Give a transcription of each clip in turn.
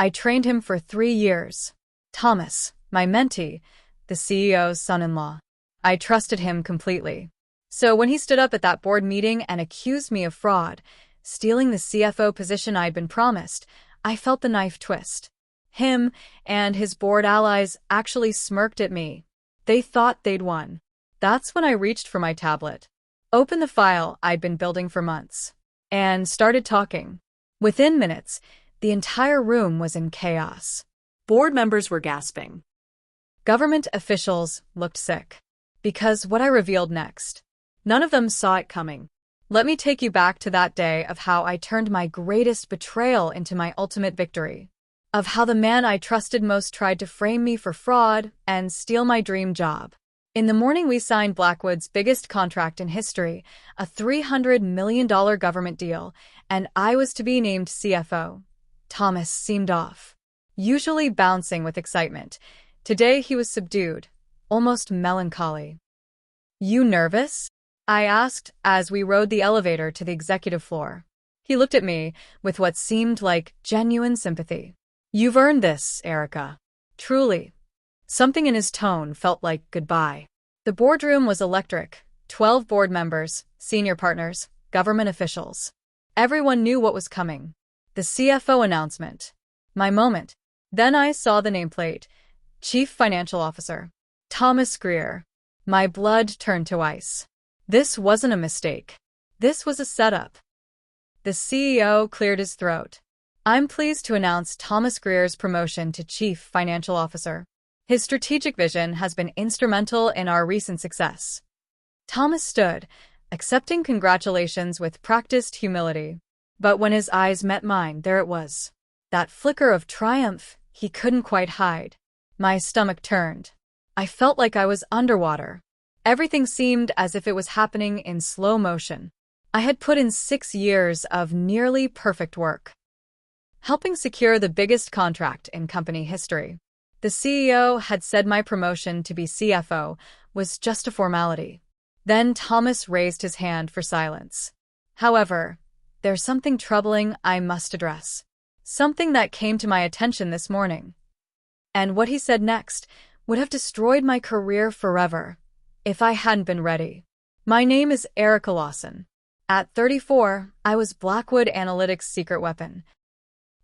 I trained him for 3 years. Thomas, my mentee, the CEO's son-in-law. I trusted him completely. So when he stood up at that board meeting and accused me of fraud, stealing the CFO position I'd been promised, I felt the knife twist. Him and his board allies actually smirked at me. They thought they'd won. That's when I reached for my tablet, opened the file I'd been building for months, and started talking. Within minutes, the entire room was in chaos. Board members were gasping. Government officials looked sick. Because what I revealed next, none of them saw it coming. Let me take you back to that day of how I turned my greatest betrayal into my ultimate victory. Of how the man I trusted most tried to frame me for fraud and steal my dream job. In the morning we signed Blackwood's biggest contract in history, a $300 million government deal, and I was to be named CFO. Thomas seemed off. Usually bouncing with excitement. Today he was subdued, almost melancholy. "You nervous?" I asked as we rode the elevator to the executive floor. He looked at me with what seemed like genuine sympathy. "You've earned this, Erica." Truly. Something in his tone felt like goodbye. The boardroom was electric. 12 board members, senior partners, government officials. Everyone knew what was coming. The CFO announcement. My moment. Then I saw the nameplate. Chief Financial Officer. Thomas Greer. My blood turned to ice. This wasn't a mistake. This was a setup. The CEO cleared his throat. "I'm pleased to announce Thomas Greer's promotion to Chief Financial Officer. His strategic vision has been instrumental in our recent success." Thomas stood, accepting congratulations with practiced humility. But when his eyes met mine, there it was. That flicker of triumph he couldn't quite hide. My stomach turned. I felt like I was underwater. Everything seemed as if it was happening in slow motion. I had put in 6 years of nearly perfect work, helping secure the biggest contract in company history. The CEO had said my promotion to be CFO was just a formality. Then Thomas raised his hand for silence. "However, there's something troubling I must address. Something that came to my attention this morning." And what he said next would have destroyed my career forever if I hadn't been ready. My name is Erica Lawson. At 34, I was Blackwood Analytics' secret weapon.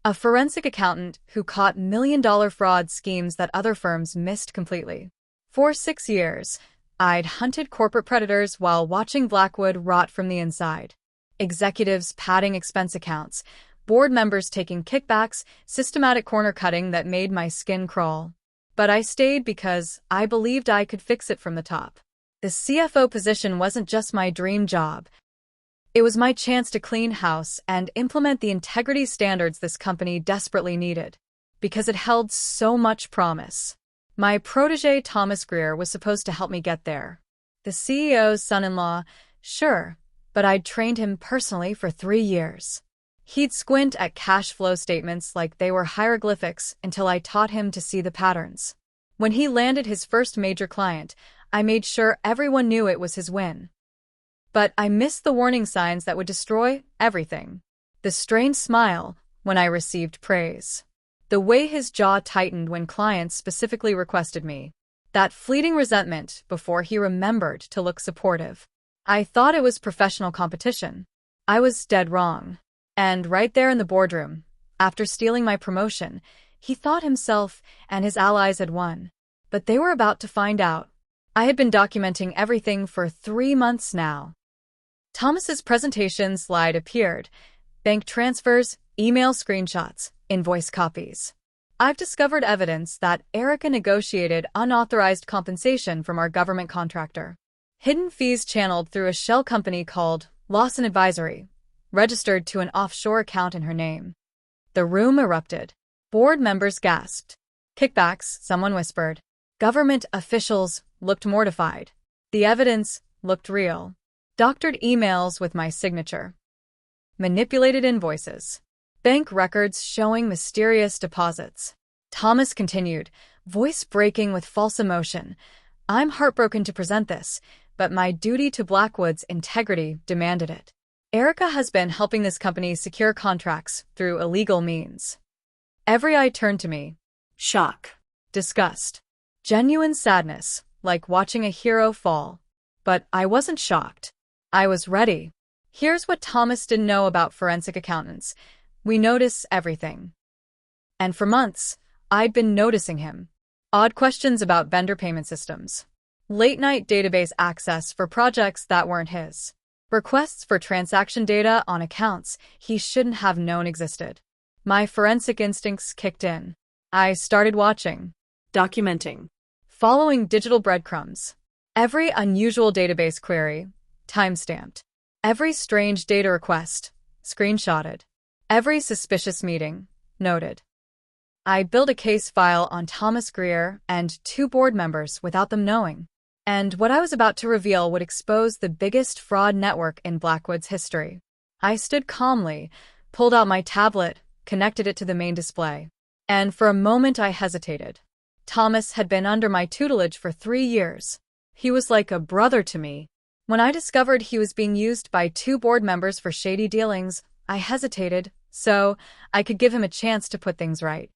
A forensic accountant who caught million-dollar fraud schemes that other firms missed completely. For 6 years, I'd hunted corporate predators while watching Blackwood rot from the inside. Executives padding expense accounts, board members taking kickbacks, systematic corner cutting that made my skin crawl. But I stayed because I believed I could fix it from the top. The CFO position wasn't just my dream job. It was my chance to clean house and implement the integrity standards this company desperately needed, because it held so much promise. My protégé Thomas Greer was supposed to help me get there. The CEO's son-in-law, sure, but I'd trained him personally for 3 years. He'd squint at cash flow statements like they were hieroglyphics until I taught him to see the patterns. When he landed his first major client, I made sure everyone knew it was his win. But I missed the warning signs that would destroy everything. The strained smile when I received praise. The way his jaw tightened when clients specifically requested me. That fleeting resentment before he remembered to look supportive. I thought it was professional competition. I was dead wrong. And right there in the boardroom, after stealing my promotion, he thought himself and his allies had won. But they were about to find out. I had been documenting everything for 3 months now. Thomas's presentation slide appeared. Bank transfers, email screenshots, invoice copies. I've discovered evidence that Erica negotiated unauthorized compensation from our government contractor. Hidden fees channeled through a shell company called Lawson Advisory, registered to an offshore account in her name. The room erupted. Board members gasped. Kickbacks, someone whispered. Government officials looked mortified. The evidence looked real. Doctored emails with my signature. Manipulated invoices. Bank records showing mysterious deposits. Thomas continued, voice breaking with false emotion. "I'm heartbroken to present this, but my duty to Blackwood's integrity demanded it. Erica has been helping this company secure contracts through illegal means. Every eye turned to me. Shock. Disgust. Genuine sadness, like watching a hero fall. But I wasn't shocked. I was ready. Here's what Thomas didn't know about forensic accountants. We notice everything. And for months, I'd been noticing him. Odd questions about vendor payment systems. Late-night database access for projects that weren't his. Requests for transaction data on accounts he shouldn't have known existed. My forensic instincts kicked in. I started watching. Documenting. Following digital breadcrumbs. Every unusual database query, timestamped. Every strange data request, screenshotted. Every suspicious meeting, noted. I built a case file on Thomas Greer and 2 board members without them knowing. And what I was about to reveal would expose the biggest fraud network in Blackwood's history. I stood calmly, pulled out my tablet, connected it to the main display. And for a moment I hesitated. Thomas had been under my tutelage for 3 years. He was like a brother to me. When I discovered he was being used by 2 board members for shady dealings, I hesitated, so I could give him a chance to put things right.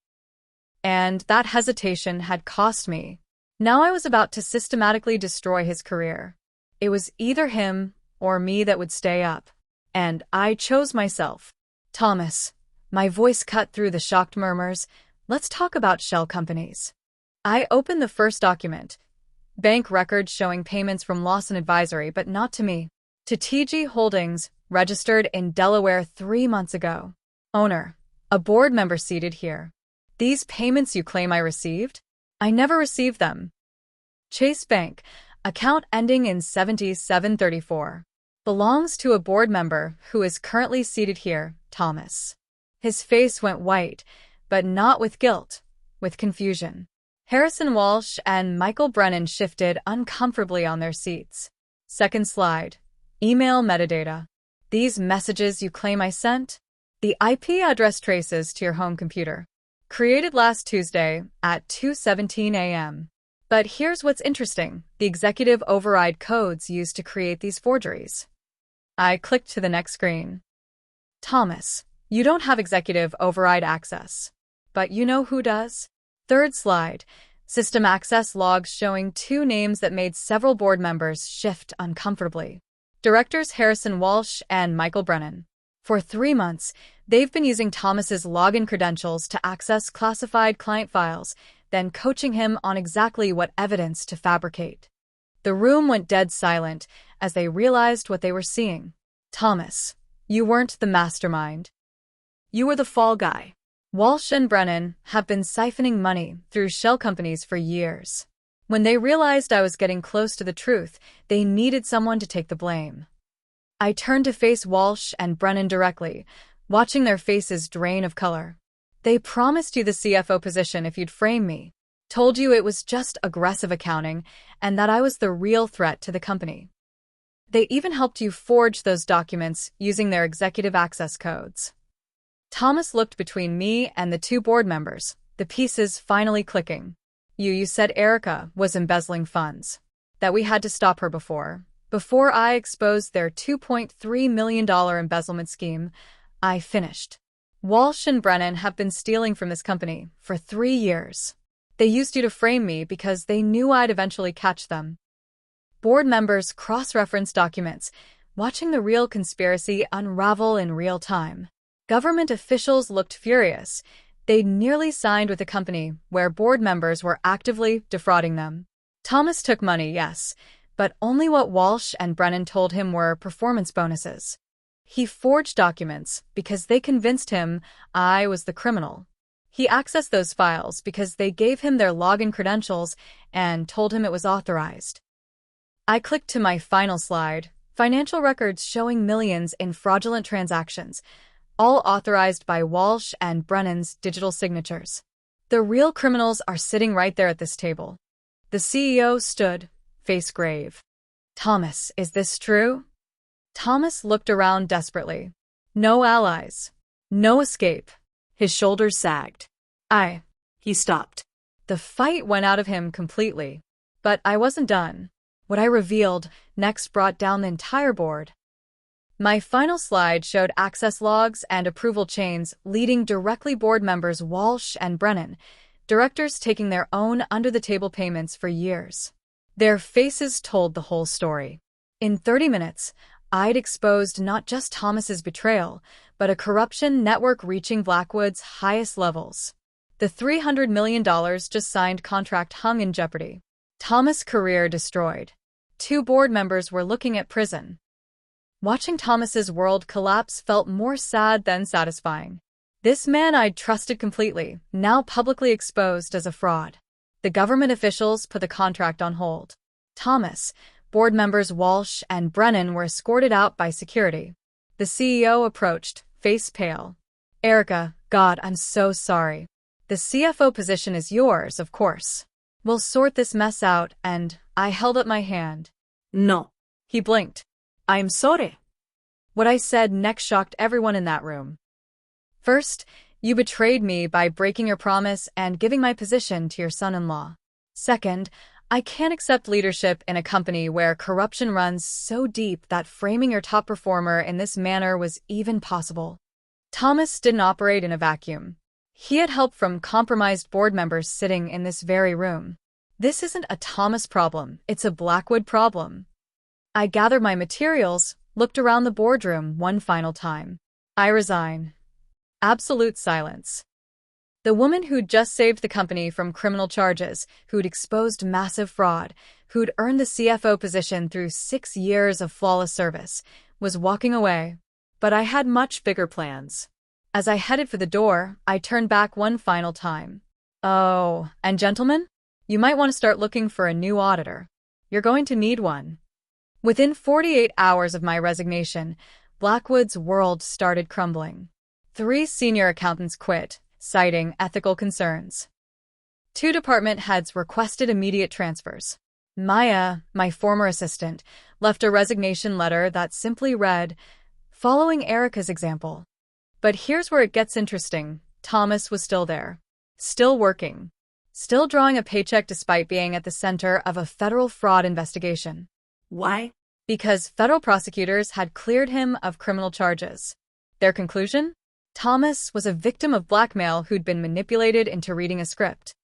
And that hesitation had cost me. Now I was about to systematically destroy his career. It was either him or me that would stay up. And I chose myself. Thomas, my voice cut through the shocked murmurs, let's talk about shell companies. I opened the first document. Bank records showing payments from Lawson Advisory, but not to me. To TG Holdings, registered in Delaware 3 months ago. Owner, a board member seated here. These payments you claim I received? I never received them. Chase Bank, account ending in 7734. Belongs to a board member who is currently seated here, Thomas. His face went white, but not with guilt, with confusion. Harrison Walsh and Michael Brennan shifted uncomfortably on their seats. Second slide. Email metadata. These messages you claim I sent? The IP address traces to your home computer. Created last Tuesday at 2:17 a.m. But here's what's interesting, the executive override codes used to create these forgeries. I clicked to the next screen. Thomas, you don't have executive override access. But you know who does? Third slide. System access logs showing 2 names that made several board members shift uncomfortably. Directors Harrison Walsh and Michael Brennan. For 3 months, they've been using Thomas's login credentials to access classified client files, then coaching him on exactly what evidence to fabricate. The room went dead silent as they realized what they were seeing. Thomas, you weren't the mastermind. You were the fall guy. Walsh and Brennan have been siphoning money through shell companies for years. When they realized I was getting close to the truth, they needed someone to take the blame. I turned to face Walsh and Brennan directly, watching their faces drain of color. They promised you the CFO position if you'd frame me, told you it was just aggressive accounting, and that I was the real threat to the company. They even helped you forge those documents using their executive access codes. Thomas looked between me and the 2 board members, the pieces finally clicking. You said Erica was embezzling funds. That we had to stop her before I exposed their $2.3 million embezzlement scheme. I finished. Walsh and Brennan have been stealing from this company for 3 years. They used you to frame me because they knew I'd eventually catch them. Board members cross-referenced documents, watching the real conspiracy unravel in real time. Government officials looked furious. They'd nearly signed with a company where board members were actively defrauding them. Thomas took money, yes, but only what Walsh and Brennan told him were performance bonuses. He forged documents because they convinced him I was the criminal. He accessed those files because they gave him their login credentials and told him it was authorized. I clicked to my final slide, financial records showing millions in fraudulent transactions, all authorized by Walsh and Brennan's digital signatures. The real criminals are sitting right there at this table. The CEO stood, face grave. Thomas, is this true? Thomas looked around desperately. No allies. No escape. His shoulders sagged. He stopped. The fight went out of him completely. But I wasn't done. What I revealed next brought down the entire board. My final slide showed access logs and approval chains leading directly board members Walsh and Brennan, directors taking their own under-the-table payments for years. Their faces told the whole story. In 30 minutes, I'd exposed not just Thomas's betrayal, but a corruption network reaching Blackwood's highest levels. The $300 million just signed contract hung in jeopardy. Thomas' career destroyed. 2 board members were looking at prison. Watching Thomas's world collapse felt more sad than satisfying. This man I'd trusted completely, now publicly exposed as a fraud. The government officials put the contract on hold. Thomas, board members Walsh and Brennan were escorted out by security. The CEO approached, face pale. "Erica, God, I'm so sorry. The CFO position is yours, of course. We'll sort this mess out," and I held up my hand. No. He blinked. I'm sorry. What I said next shocked everyone in that room. First, you betrayed me by breaking your promise and giving my position to your son-in-law. Second, I can't accept leadership in a company where corruption runs so deep that framing your top performer in this manner was even possible. Thomas didn't operate in a vacuum. He had help from compromised board members sitting in this very room. This isn't a Thomas problem, it's a Blackwood problem. I gathered my materials, looked around the boardroom one final time. I resign. Absolute silence. The woman who'd just saved the company from criminal charges, who'd exposed massive fraud, who'd earned the CFO position through 6 years of flawless service, was walking away. But I had much bigger plans. As I headed for the door, I turned back one final time. "Oh, and gentlemen, you might want to start looking for a new auditor. You're going to need one." Within 48 hours of my resignation, Blackwood's world started crumbling. 3 senior accountants quit, citing ethical concerns. 2 department heads requested immediate transfers. Maya, my former assistant, left a resignation letter that simply read, "Following Erica's example." But here's where it gets interesting. Thomas was still there. Still working. Still drawing a paycheck despite being at the center of a federal fraud investigation. Why? Because federal prosecutors had cleared him of criminal charges. Their conclusion? Thomas was a victim of blackmail who'd been manipulated into reading a script.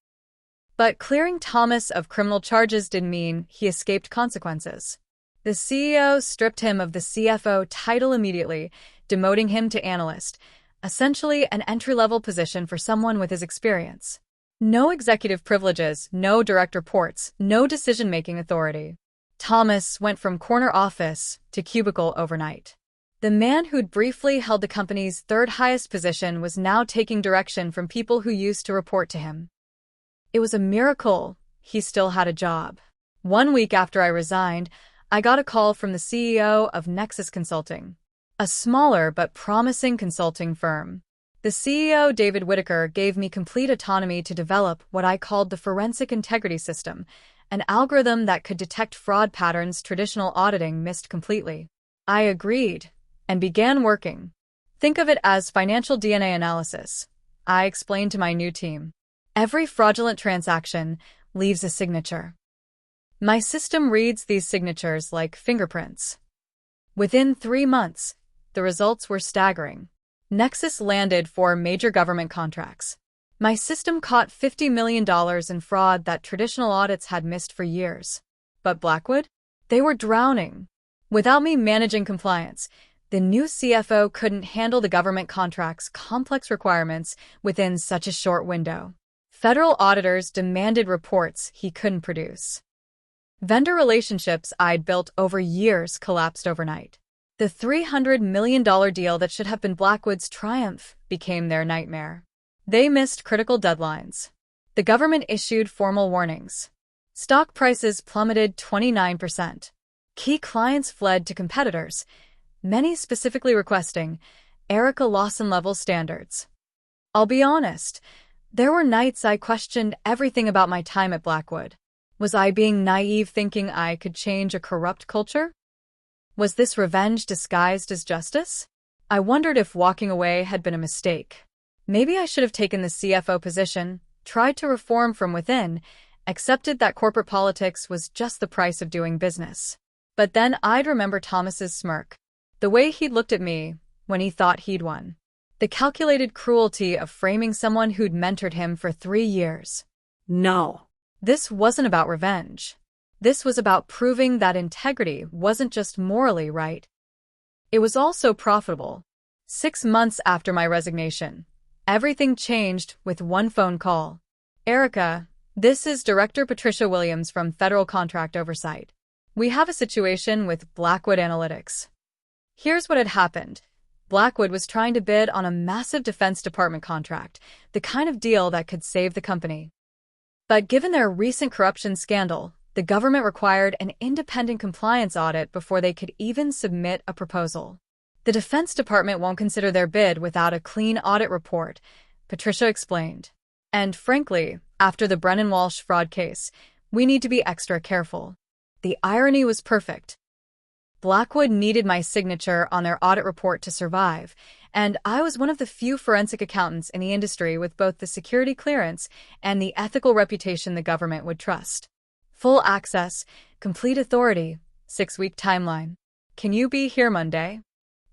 But clearing Thomas of criminal charges didn't mean he escaped consequences. The CEO stripped him of the CFO title immediately, demoting him to analyst, essentially an entry-level position for someone with his experience. No executive privileges, no direct reports, no decision-making authority. Thomas went from corner office to cubicle overnight. The man who'd briefly held the company's 3rd highest position was now taking direction from people who used to report to him. It was a miracle he still had a job. 1 week after I resigned, I got a call from the CEO of Nexus Consulting, a smaller but promising consulting firm. The CEO, David Whitaker, gave me complete autonomy to develop what I called the Forensic Integrity System, an algorithm that could detect fraud patterns traditional auditing missed completely. I agreed and began working. Think of it as financial DNA analysis. I explained to my new team. Every fraudulent transaction leaves a signature. My system reads these signatures like fingerprints. Within 3 months, the results were staggering. Nexus landed 4 major government contracts. My system caught $50 million in fraud that traditional audits had missed for years. But Blackwood? They were drowning. Without me managing compliance, the new CFO couldn't handle the government contract's complex requirements within such a short window. Federal auditors demanded reports he couldn't produce. Vendor relationships I'd built over years collapsed overnight. The $300 million deal that should have been Blackwood's triumph became their nightmare. They missed critical deadlines. The government issued formal warnings. Stock prices plummeted 29%. Key clients fled to competitors, many specifically requesting Erica Lawson-level standards. I'll be honest, there were nights I questioned everything about my time at Blackwood. Was I being naive thinking I could change a corrupt culture? Was this revenge disguised as justice? I wondered if walking away had been a mistake. Maybe I should have taken the CFO position, tried to reform from within, accepted that corporate politics was just the price of doing business. But then I'd remember Thomas's smirk. The way he'd looked at me when he thought he'd won. The calculated cruelty of framing someone who'd mentored him for 3 years. No. This wasn't about revenge. This was about proving that integrity wasn't just morally right. It was also profitable. 6 months after my resignation, everything changed with one phone call. Erica, this is Director Patricia Williams from Federal Contract Oversight. We have a situation with Blackwood Analytics. Here's what had happened. Blackwood was trying to bid on a massive Defense Department contract, the kind of deal that could save the company. But given their recent corruption scandal, the government required an independent compliance audit before they could even submit a proposal. The Defense Department won't consider their bid without a clean audit report, Patricia explained. And frankly, after the Brennan Walsh fraud case, we need to be extra careful. The irony was perfect. Blackwood needed my signature on their audit report to survive, and I was one of the few forensic accountants in the industry with both the security clearance and the ethical reputation the government would trust. Full access, complete authority, 6-week timeline. Can you be here Monday?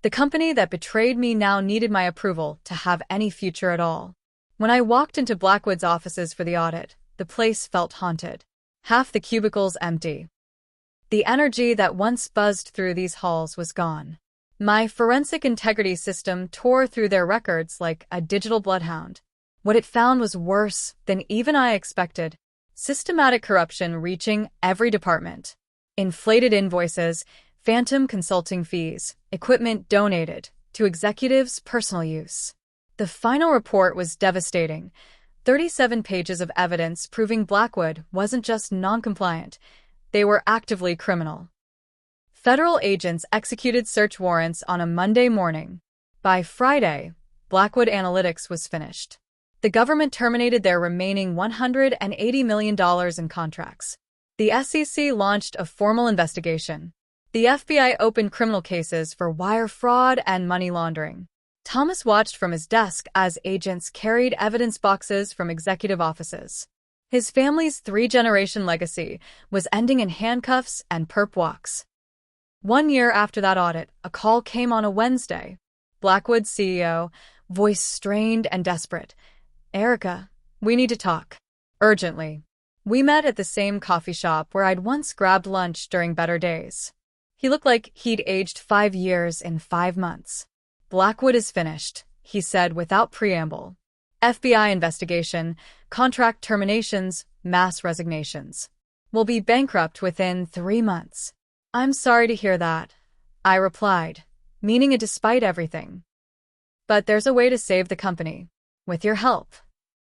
The company that betrayed me now needed my approval to have any future at all. When I walked into Blackwood's offices for the audit, the place felt haunted. Half the cubicles empty. The energy that once buzzed through these halls was gone. My forensic integrity system tore through their records like a digital bloodhound. What it found was worse than even I expected. Systematic corruption reaching every department. Inflated invoices, phantom consulting fees, equipment donated to executives' personal use. The final report was devastating. 37 pages of evidence proving Blackwood wasn't just non-compliant. They were actively criminal. Federal agents executed search warrants on a Monday morning. By Friday, Blackwood Analytics was finished. The government terminated their remaining $180 million in contracts. The SEC launched a formal investigation. The FBI opened criminal cases for wire fraud and money laundering. Thomas watched from his desk as agents carried evidence boxes from executive offices. His family's 3-generation legacy was ending in handcuffs and perp walks. 1 year after that audit, a call came on a Wednesday. Blackwood's CEO, voice strained and desperate. Erica, we need to talk. Urgently. We met at the same coffee shop where I'd once grabbed lunch during better days. He looked like he'd aged 5 years in 5 months. Blackwood is finished, he said without preamble. FBI investigation, contract terminations, mass resignations. We'll be bankrupt within 3 months. I'm sorry to hear that, I replied, meaning it despite everything. But there's a way to save the company. With your help.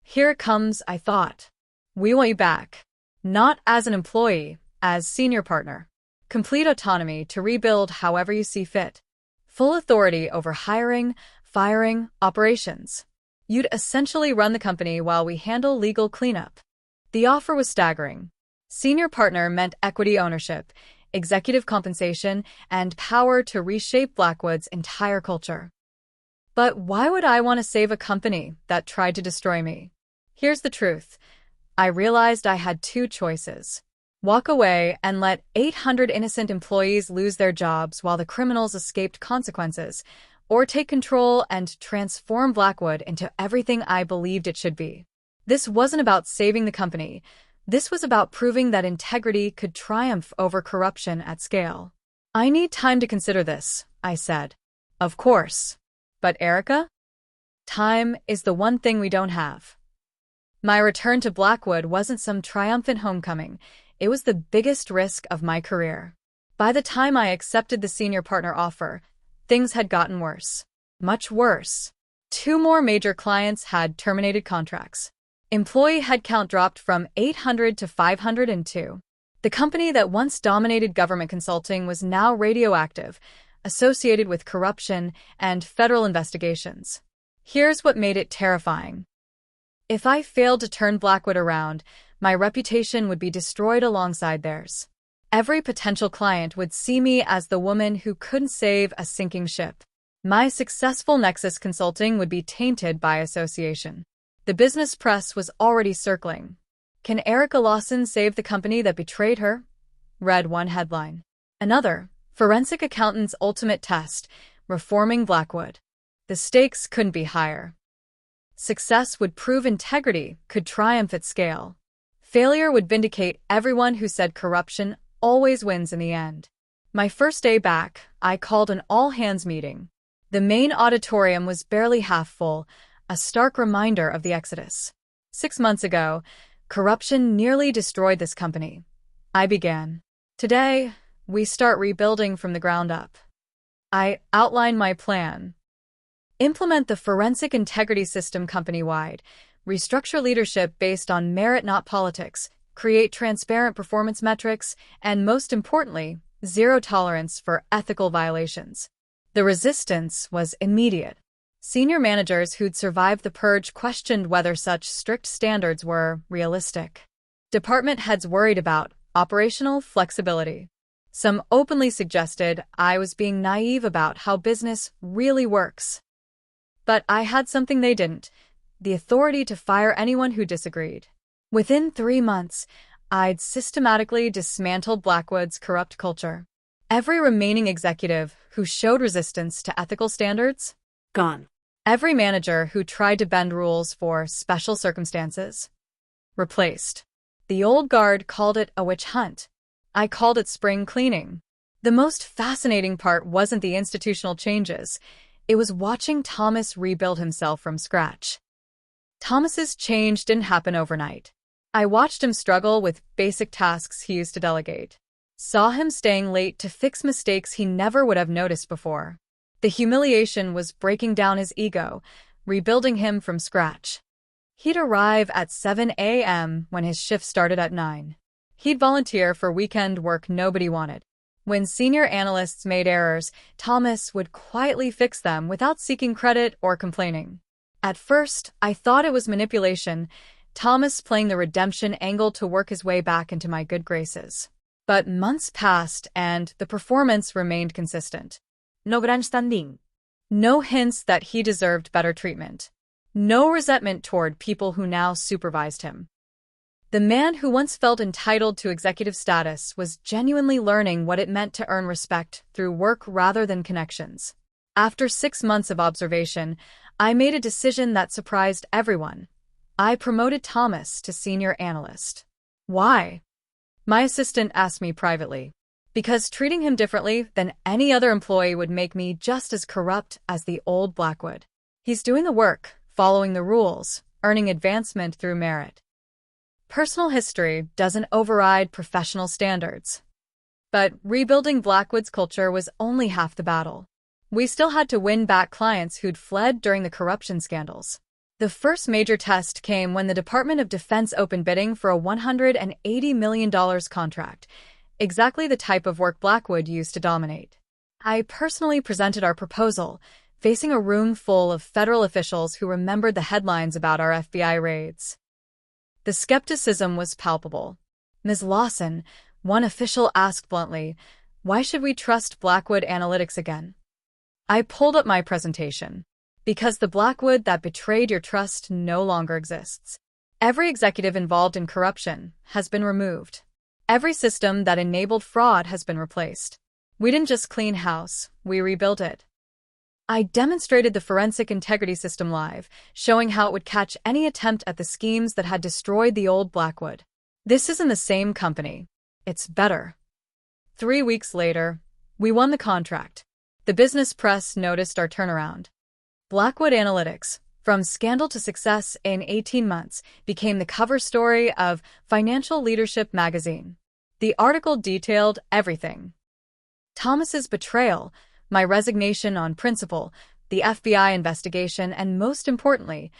Here it comes, I thought. We want you back. Not as an employee, as senior partner. Complete autonomy to rebuild however you see fit. Full authority over hiring, firing, operations. You'd essentially run the company while we handle legal cleanup. The offer was staggering. Senior partner meant equity ownership, executive compensation, and power to reshape Blackwood's entire culture. But why would I want to save a company that tried to destroy me? Here's the truth. I realized I had 2 choices. Walk away and let 800 innocent employees lose their jobs while the criminals escaped consequences, or take control and transform Blackwood into everything I believed it should be. This wasn't about saving the company. This was about proving that integrity could triumph over corruption at scale. I need time to consider this, I said. Of course. But Erica? Time is the one thing we don't have. My return to Blackwood wasn't some triumphant homecoming. It was the biggest risk of my career. By the time I accepted the senior partner offer, things had gotten worse. Much worse. 2 more major clients had terminated contracts. Employee headcount dropped from 800 to 502. The company that once dominated government consulting was now radioactive, associated with corruption and federal investigations. Here's what made it terrifying. If I failed to turn Blackwood around, my reputation would be destroyed alongside theirs. Every potential client would see me as the woman who couldn't save a sinking ship. My successful Nexus consulting would be tainted by association. The business press was already circling. Can Erica Lawson save the company that betrayed her? Read one headline. Another, Forensic accountant's ultimate test, reforming Blackwood. The stakes couldn't be higher. Success would prove integrity could triumph at scale. Failure would vindicate everyone who said corruption always wins in the end. My first day back, I called an all-hands meeting. The main auditorium was barely half full, a stark reminder of the exodus. 6 months ago, corruption nearly destroyed this company. I began. Today, we start rebuilding from the ground up. I outlined my plan. Implement the forensic integrity system company-wide, restructure leadership based on merit not politics, create transparent performance metrics, and most importantly, zero tolerance for ethical violations. The resistance was immediate. Senior managers who'd survived the purge questioned whether such strict standards were realistic. Department heads worried about operational flexibility. Some openly suggested I was being naive about how business really works. But I had something they didn't: the authority to fire anyone who disagreed. Within 3 months, I'd systematically dismantled Blackwood's corrupt culture. Every remaining executive who showed resistance to ethical standards? Gone. Every manager who tried to bend rules for special circumstances? Replaced. The old guard called it a witch hunt. I called it spring cleaning. The most fascinating part wasn't the institutional changes. It was watching Thomas rebuild himself from scratch. Thomas's change didn't happen overnight. I watched him struggle with basic tasks he used to delegate. Saw him staying late to fix mistakes he never would have noticed before. The humiliation was breaking down his ego, rebuilding him from scratch. He'd arrive at 7 a.m. when his shift started at 9. He'd volunteer for weekend work nobody wanted. When senior analysts made errors, Thomas would quietly fix them without seeking credit or complaining. At first, I thought it was manipulation, Thomas playing the redemption angle to work his way back into my good graces. But months passed and the performance remained consistent. No grandstanding. No hints that he deserved better treatment. No resentment toward people who now supervised him. The man who once felt entitled to executive status was genuinely learning what it meant to earn respect through work rather than connections. After 6 months of observation, I made a decision that surprised everyone. I promoted Thomas to senior analyst. Why? My assistant asked me privately. Because treating him differently than any other employee would make me just as corrupt as the old Blackwood. He's doing the work, following the rules, earning advancement through merit. Personal history doesn't override professional standards. But rebuilding Blackwood's culture was only half the battle. We still had to win back clients who'd fled during the corruption scandals. The first major test came when the Department of Defense opened bidding for a $180 million contract, exactly the type of work Blackwood used to dominate. I personally presented our proposal, facing a room full of federal officials who remembered the headlines about our FBI raids. The skepticism was palpable. Ms. Lawson, one official asked bluntly, "Why should we trust Blackwood Analytics again?" I pulled up my presentation. Because the Blackwood that betrayed your trust no longer exists. Every executive involved in corruption has been removed. Every system that enabled fraud has been replaced. We didn't just clean house, we rebuilt it. I demonstrated the forensic integrity system live, showing how it would catch any attempt at the schemes that had destroyed the old Blackwood. This isn't the same company. It's better. 3 weeks later, we won the contract. The business press noticed our turnaround. Blackwood Analytics, from scandal to success in 18 months, became the cover story of Financial Leadership magazine. The article detailed everything. Thomas's betrayal, my resignation on principle, the FBI investigation, and most importantly,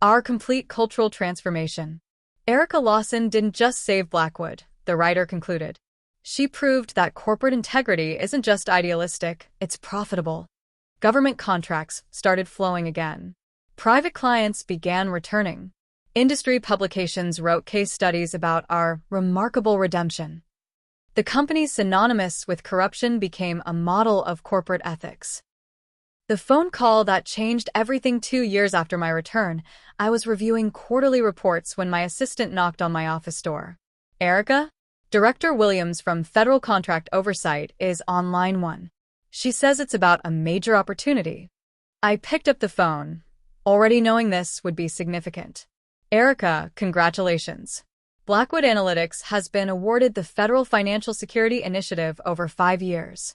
our complete cultural transformation. Erica Lawson didn't just save Blackwood, the writer concluded. She proved that corporate integrity isn't just idealistic, it's profitable. Government contracts started flowing again. Private clients began returning. Industry publications wrote case studies about our remarkable redemption. The company synonymous with corruption became a model of corporate ethics. The phone call that changed everything. 2 years after my return, I was reviewing quarterly reports when my assistant knocked on my office door. "Erica, Director Williams from Federal Contract Oversight is on line 1. She says it's about a major opportunity. I picked up the phone, already knowing this would be significant. Erica, congratulations. Blackwood Analytics has been awarded the Federal Financial Security Initiative over 5 years.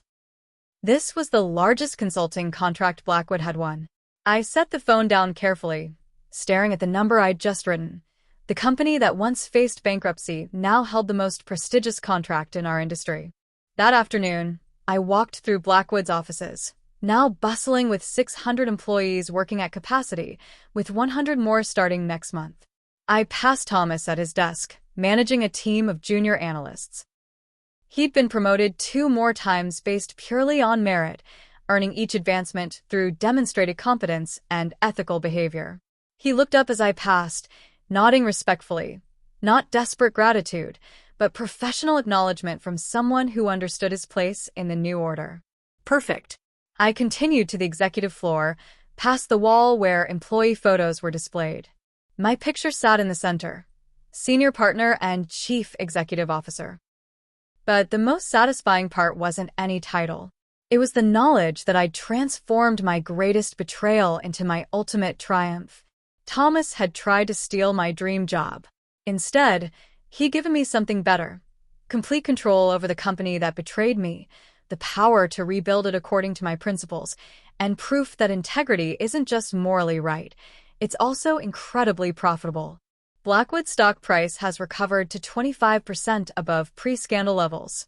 This was the largest consulting contract Blackwood had won. I set the phone down carefully, staring at the number I'd just written. The company that once faced bankruptcy now held the most prestigious contract in our industry. That afternoon, I walked through Blackwood's offices, now bustling with 600 employees working at capacity, with 100 more starting next month. I passed Thomas at his desk, managing a team of junior analysts. He'd been promoted 2 more times based purely on merit, earning each advancement through demonstrated competence and ethical behavior. He looked up as I passed, nodding respectfully, not desperate gratitude, but professional acknowledgement from someone who understood his place in the new order. Perfect. I continued to the executive floor, past the wall where employee photos were displayed. My picture sat in the center, senior partner and chief executive officer. But the most satisfying part wasn't any title. It was the knowledge that I'd transformed my greatest betrayal into my ultimate triumph. Thomas had tried to steal my dream job. Instead, he'd given me something better. Complete control over the company that betrayed me, the power to rebuild it according to my principles, and proof that integrity isn't just morally right, it's also incredibly profitable. Blackwood's stock price has recovered to 25% above pre-scandal levels.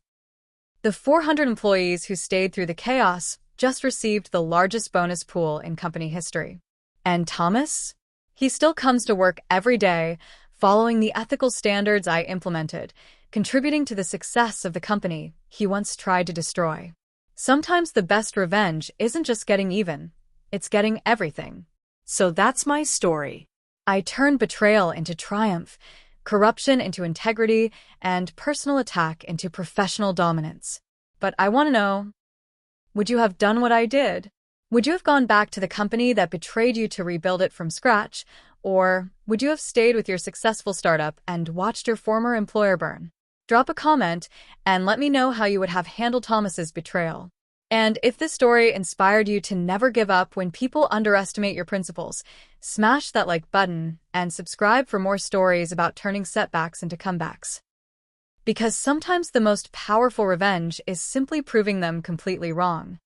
The 400 employees who stayed through the chaos just received the largest bonus pool in company history. And Thomas? He still comes to work every day, following the ethical standards I implemented, contributing to the success of the company he once tried to destroy. Sometimes the best revenge isn't just getting even, it's getting everything. So that's my story. I turned betrayal into triumph, corruption into integrity, and personal attack into professional dominance. But I want to know, would you have done what I did? Would you have gone back to the company that betrayed you to rebuild it from scratch? Or would you have stayed with your successful startup and watched your former employer burn? Drop a comment and let me know how you would have handled Thomas's betrayal. And if this story inspired you to never give up when people underestimate your principles, smash that like button and subscribe for more stories about turning setbacks into comebacks. Because sometimes the most powerful revenge is simply proving them completely wrong.